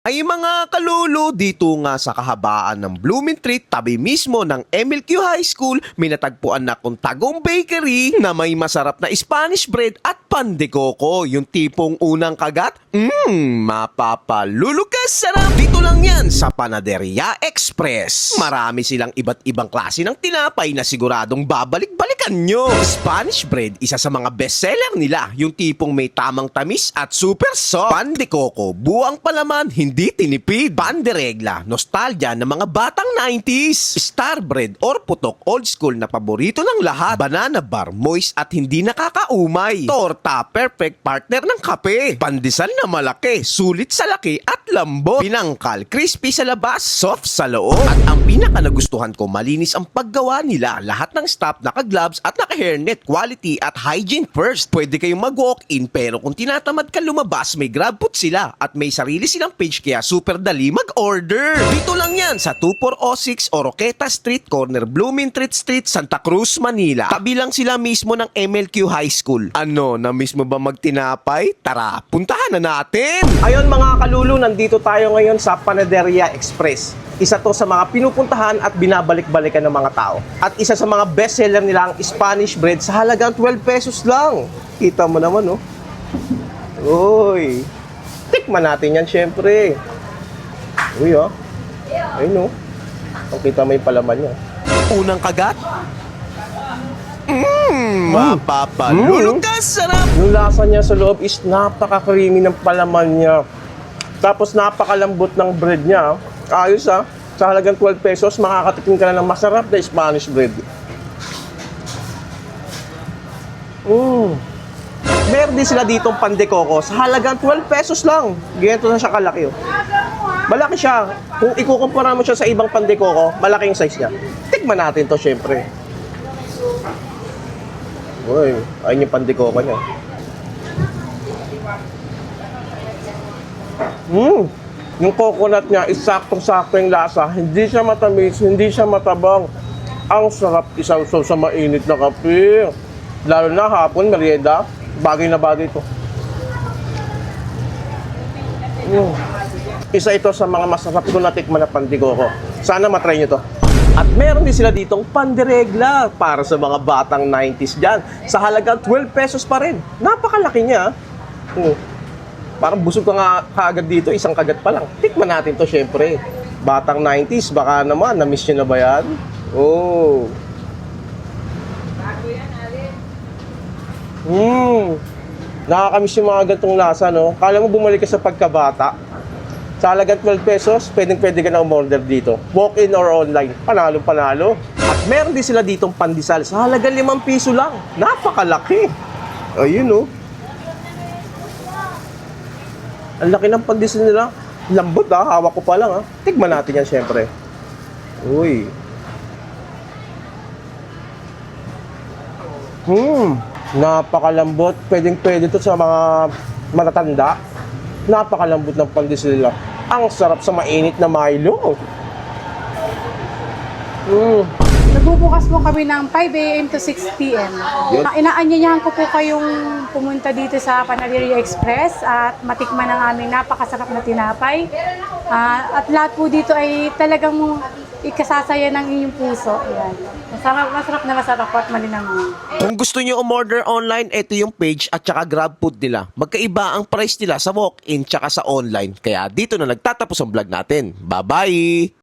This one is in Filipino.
Ay mga kalulu, dito nga sa kahabaan ng Blooming Treat, tabi mismo ng MLQ High School, may natagpuan na kung Tagong Bakery na may masarap na Spanish bread at pan de coco. Yung tipong unang kagat, mapapalulukas sarap. Dito lang yan sa Panaderia Express. Marami silang iba't ibang klase ng tinapay na siguradong babalik-balikan nyo. Spanish bread, isa sa mga bestseller nila. Yung tipong may tamang tamis at super soft. Pan de coco, buwang palaman, hindi tinipid. Pan de regla, nostalgia ng mga batang 90s. Star bread or putok, old school na paborito ng lahat. Banana bar, moist at hindi nakakaumay. Torta, perfect partner ng kape. Pandesal na malaki, sulit sa laki at lambot. Pinangkal, crispy sa labas, soft sa loob. At ang pinaka nagustuhan ko, malinis ang paggawa nila. Lahat ng staff naka-gloves at naka-hairnet. Quality at hygiene first. Pwede kayong mag-walk-in pero kung tinatamad ka lumabas, may GrabFood sila at may sarili silang page kaya super dali mag-order. Dito lang yan sa 2406 Oroqueta Street, corner Blooming Treat Street, Santa Cruz, Manila. Kabilang sila mismo ng MLQ High School. Ano, na mismo ba magtinapay? Tara, puntahan na natin! Ayon mga kalulu, nandito tayo ngayon sa Panaderia Express. Isa to sa mga pinupuntahan at binabalik-balikan ng mga tao. At isa sa mga bestseller nila ang Spanish bread sa halagang 12 pesos lang. Kita mo naman, oh. Uy. Tikman natin yan, syempre. Uy, oh. Ayun, oh. Kita mo yung palaman niya. Unang kagat? Mapapalulukas sarap! Yung lasa niya sa loob is napaka-creamy ng palaman niya. Tapos napakalambot ng bread niya. Ayos ah. Sa halagang 12 pesos, makakatikim ka na ng masarap na Spanish bread. Meron din sila ditong pan de coco. Sa halagang 12 pesos lang. Ganito na siya kalaki. Oh. Malaki siya. Kung ikukumpara mo siya sa ibang pan de coco, malaki yung size niya. Tikman natin to syempre. Uy, ayun yung pan de coco niya. Yung coconut niya is saktong-sakto yung lasa. Hindi siya matamis, hindi siya matabang. Ang sarap isaw-saw sa mainit na kape. Lalo na hapon, merienda. Bagay na bagay ito. Isa ito sa mga masarap ko na tikman na pan de coco. Sana matry nyo to. At meron din sila ditong pan de regla para sa mga batang 90s dyan. Sa halagang 12 pesos pa rin. Napakalaki niya. Parang busog ka nga kaagad dito, isang kagat pa lang. Tikman natin to syempre. Batang 90s, baka naman, na-miss nyo na ba yan? Oh. Nakakamiss yung mga gantong lasa, no? Kala mo bumalik ka sa pagkabata. Sa halagang 12 pesos, pwedeng-pwede ka na umorder dito. Walk-in or online, panalo-panalo. At meron din sila ditong pandesal sa halagang 5 piso lang. Napakalaki. Ayun, no? Ang laki ng pandesal nila. Lambot ah, hawak ko pa lang ah. Tikman natin yan syempre. Uy. Napakalambot. Pwedeng-pwede to sa mga matatanda. Napakalambot ng pandesal nila. Ang sarap sa mainit na Milo. Nagbubukas po kami ng 5 a.m. to 6 p.m. Inaanyayahan ko po kayong pumunta dito sa Panaderia Express at matikman ang aming napakasarap na tinapay. At lahat po dito ay talagang ikasasaya ng inyong puso. Ayan. Masarap po at malinamang. Kung gusto nyo umorder online, ito yung page at saka GrabFood nila. Magkaiba ang price nila sa walk-in tsaka sa online. Kaya dito na nagtatapos ang vlog natin. Bye-bye!